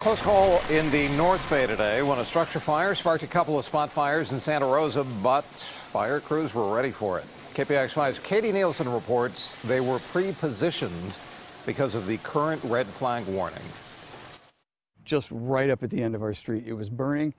Close call in the North Bay today when a structure fire sparked a couple of spot fires in Santa Rosa, but fire crews were ready for it. KPIX 5's Katie Nielsen reports they were pre-positioned because of the current red flag warning. Just right up at the end of our street, it was burning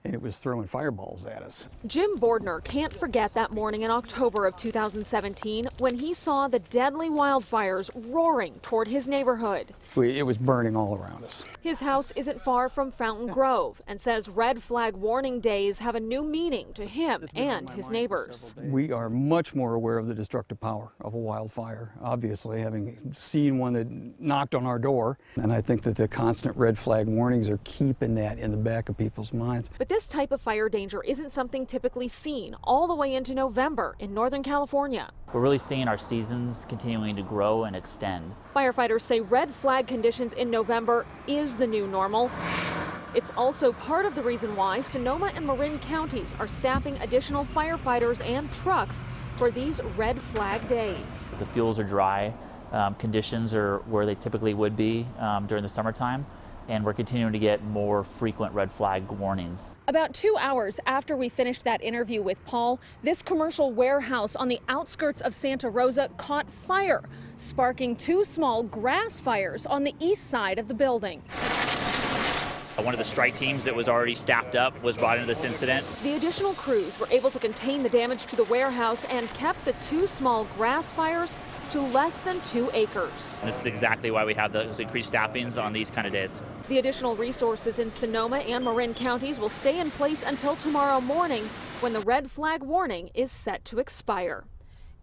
and it was throwing fireballs at us. Jim Bordner can't forget that morning in October of 2017 when he saw the deadly wildfires roaring toward his neighborhood. It was burning all around us. His house isn't far from Fountain Grove and says red flag warning days have a new meaning to him and his neighbors. We are much more aware of the destructive power of a wildfire, obviously, having seen one that knocked on our door. And I think that the constant red flag warnings are keeping that in the back of people's minds. But this type of fire danger isn't something typically seen all the way into November in Northern California. We're really seeing our seasons continuing to grow and extend. Firefighters say red flag conditions in November is the new normal. It's also part of the reason why Sonoma and Marin counties are staffing additional firefighters and trucks for these red flag days. The fuels are dry, conditions are where they typically would be during the summertime, and we're continuing to get more frequent red flag warnings. About 2 hours after we finished that interview with Paul, this commercial warehouse on the outskirts of Santa Rosa caught fire, sparking two small grass fires on the east side of the building. One of the strike teams that was already staffed up was brought into this incident. The additional crews were able to contain the damage to the warehouse and kept the two small grass fires to less than 2 acres. And this is exactly why we have those increased staffings on these kind of days. The additional resources in Sonoma and Marin counties will stay in place until tomorrow morning when the red flag warning is set to expire.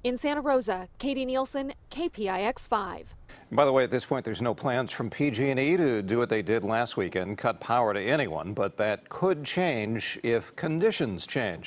In Santa Rosa, Katie Nielsen, KPIX 5. By the way, at this point, there's no plans from PG&E to do what they did last weekend, cut power to anyone, but that could change if conditions change.